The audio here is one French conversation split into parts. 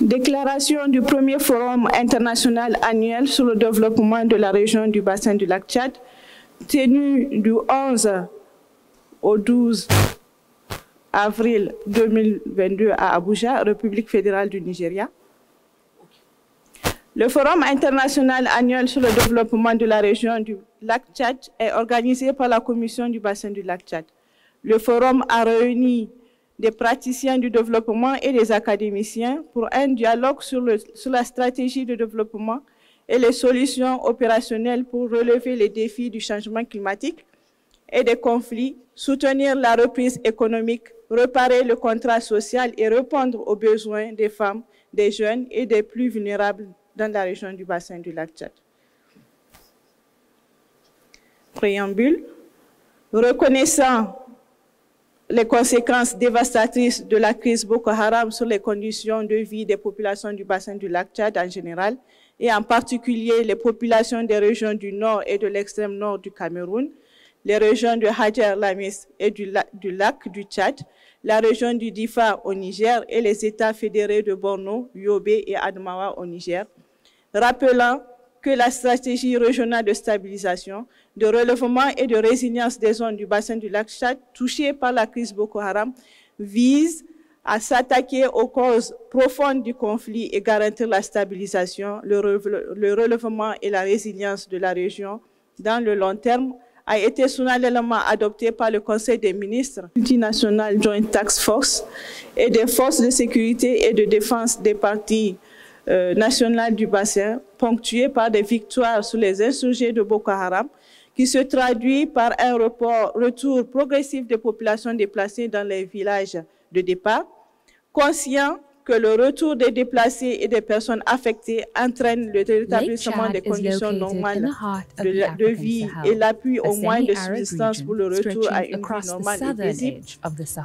Déclaration du premier forum international annuel sur le développement de la région du bassin du lac Tchad, tenu du 11 au 12 avril 2022 à Abuja, République fédérale du Nigeria. Le forum international annuel sur le développement de la région du lac Tchad est organisé par la Commission du bassin du lac Tchad. Le forum a réuni des praticiens du développement et des académiciens pour un dialogue sur la stratégie de développement et les solutions opérationnelles pour relever les défis du changement climatique et des conflits, soutenir la reprise économique, réparer le contrat social et répondre aux besoins des femmes, des jeunes et des plus vulnérables dans la région du bassin du lac Tchad. Préambule. Reconnaissant les conséquences dévastatrices de la crise Boko Haram sur les conditions de vie des populations du bassin du lac Tchad en général, et en particulier les populations des régions du nord et de l'extrême nord du Cameroun, les régions de Hadjer Lamis et du lac du Tchad, la région du Difa au Niger et les États fédérés de Borno, Yobe et Adamawa au Niger, rappelant que la stratégie régionale de stabilisation, de relèvement et de résilience des zones du bassin du lac Tchad touchées par la crise Boko Haram vise à s'attaquer aux causes profondes du conflit et garantir la stabilisation, le relèvement et la résilience de la région dans le long terme, a été solennellement adopté par le Conseil des ministres multinational Joint Task Force et des forces de sécurité et de défense des parties nationales du bassin, ponctué par des victoires sur les insurgés de Boko Haram, qui se traduit par un retour progressif des populations déplacées dans les villages de départ, conscient que le retour des déplacés et des personnes affectées entraîne le rétablissement des conditions normales de vie et l'appui aux moyens de subsistance pour le retour à une vie normale et paisible,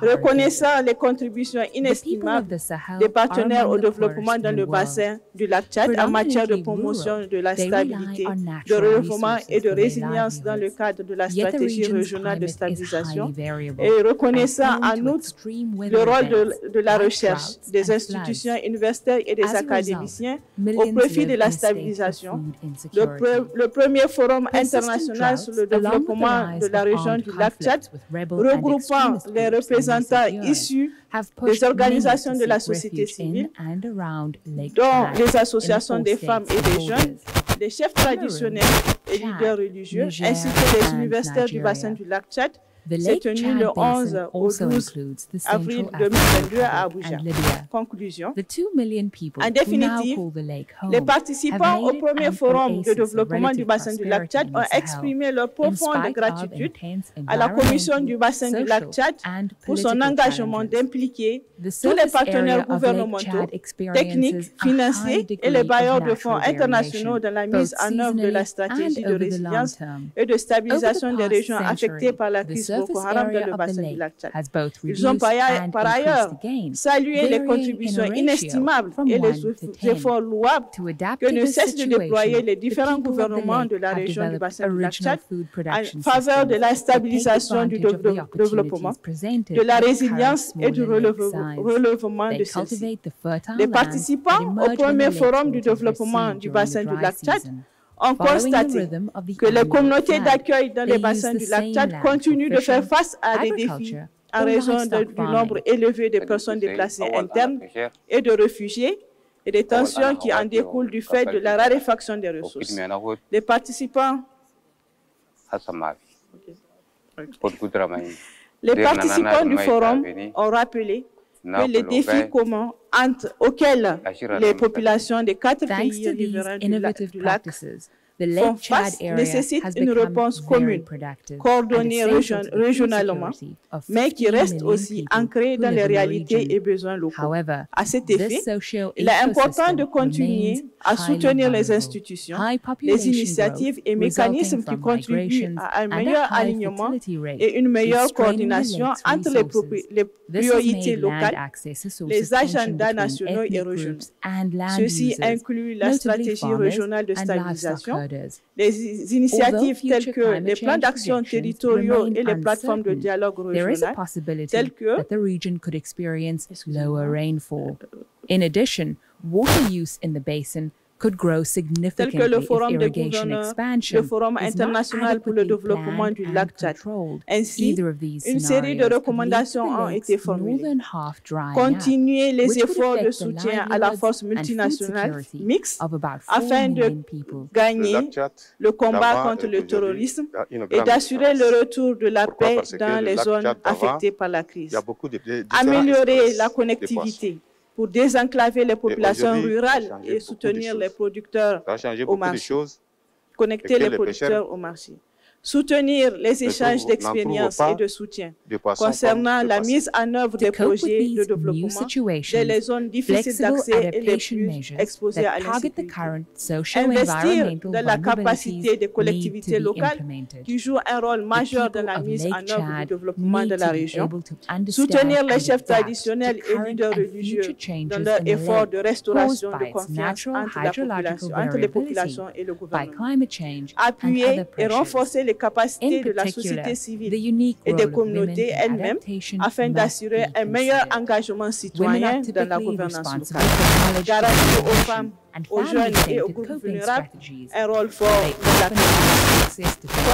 reconnaissant les contributions inestimables des partenaires au développement dans le bassin du lac Tchad en matière de promotion de la stabilité, de relèvement et de résilience dans le cadre de la stratégie régionale de stabilisation, et reconnaissant en outre le rôle de la recherche, des institutions universitaires et des académiciens au profit de la stabilisation. Le premier forum international sur le développement de la région du lac Tchad, regroupant les représentants issus des organisations de la société civile, dont les associations des femmes et des jeunes, des chefs traditionnels et leaders religieux, ainsi que les universitaires du bassin du lac Tchad, s'est tenu le 11 au 12 avril 2022 à Abuja. Conclusion. En définitive, les participants au premier forum de développement du bassin du lac Tchad ont exprimé leur profonde gratitude à la Commission du bassin du lac Tchad pour son engagement d'impliquer tous les partenaires gouvernementaux, techniques, financiers et les bailleurs de fonds internationaux dans la mise en œuvre de la stratégie de résilience et de stabilisation des régions affectées par la crise Boko Haram dans le bassin du lac Tchad. Ils ont par ailleurs salué les contributions inestimables et les efforts louables que ne cessent de déployer les différents gouvernements de la région du bassin du lac Tchad en faveur de la stabilisation du développement, de la résilience et du relèvement de celle-ci. Les participants au premier forum du développement du bassin du lac Tchad ont constaté que les communautés d'accueil dans les bassins du lac Tchad continuent de faire face à des défis en raison du nombre élevé de personnes déplacées internes et de réfugiés et des tensions qui en découlent du fait de la raréfaction des ressources. Les participants du forum ont rappelé que les défis communs auxquels les populations des 4 pays riverains du lac font face nécessitent une réponse commune, coordonnée régionalement, mais qui reste aussi ancrée dans les réalités et besoins locaux. À cet effet, il est important de continuer à soutenir les institutions, les initiatives et mécanismes qui contribuent à un meilleur alignement et une meilleure coordination entre les priorités locales, les agendas nationaux et régionaux. Ceci inclut la stratégie régionale de stabilisation, les initiatives telles que les plans d'action territoriaux et les plateformes de dialogue régional, telles que In addition, water use in the basin could grow significantly tel que le if Forum des irrigation gouverneurs, expansion le Forum is not international pour le adequately développement du planned lac and Tchad. controlled. Ainsi, Either of these une série de scenarios could lead to recommandations the ont lake's été formulées. northern half drying Continuer up, les which would efforts de affect the soutien à la livelihoods force and food multinationale security mixte of about 4 afin de million people. gagner le combat contre le terrorisme et d'assurer le retour de la paix dans les zones affectées par la crise. Améliorer la connectivité pour désenclaver les populations rurales et soutenir les producteurs au marché. Connecter les producteurs au marché. Soutenir les échanges d'expériences et de soutien concernant la mise en œuvre des projets de développement dans les zones difficiles d'accès et les plus exposées à l'insécurité. Investir dans la capacité des collectivités locales qui jouent un rôle majeur dans la mise en œuvre du développement de la région. Soutenir les chefs traditionnels et leaders religieux dans leur effort de restauration de confiance entre les populations et le gouvernement. Appuyer et renforcer les capacités de la société civile et des communautés elles-mêmes afin d'assurer un meilleur engagement citoyen dans la gouvernance locale. Garantir aux femmes, aux jeunes et aux groupes vulnérables un rôle fort dans la communauté.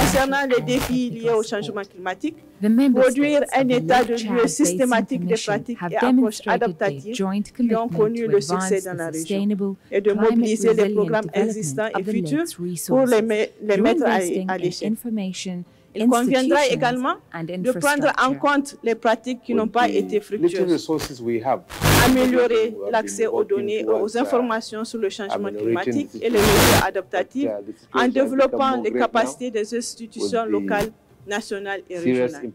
Concernant les défis liés au changement climatique, produire un état de lieu systématique des pratiques et approches adaptatives qui ont connu le succès dans la région et de mobiliser les programmes existants et futurs pour les mettre à l'échelle. Il conviendra également de prendre en compte les pratiques qui n'ont pas été fructueuses. Améliorer l'accès aux données et aux informations sur le changement climatique et les mesures adaptatives en développant les capacités des institutions locales, nationales et régionales.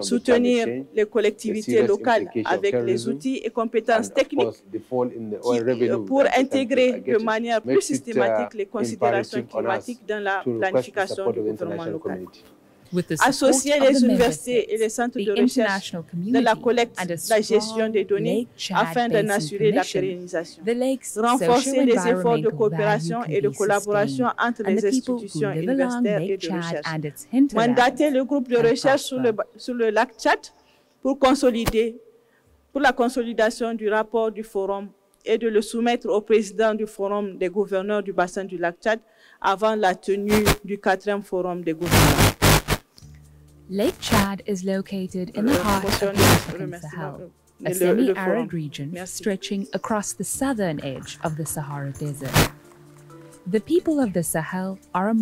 Soutenir les collectivités locales avec les outils et compétences techniques pour intégrer de manière plus systématique les considérations climatiques dans la planification du gouvernement local. Associer les universités et les centres de recherche dans la collecte et la gestion des données afin d'en assurer la pérennisation. Renforcer les efforts de coopération et de collaboration entre les institutions universitaires et de recherche. Mandater le groupe de recherche sur le lac Tchad pour la consolidation du rapport du forum et de le soumettre au président du forum des gouverneurs du bassin du lac Tchad avant la tenue du 4e forum des gouverneurs. Lake Chad is located in the heart of the African Sahel, a semi-arid region stretching across the southern edge of the Sahara Desert. The people of the Sahel are a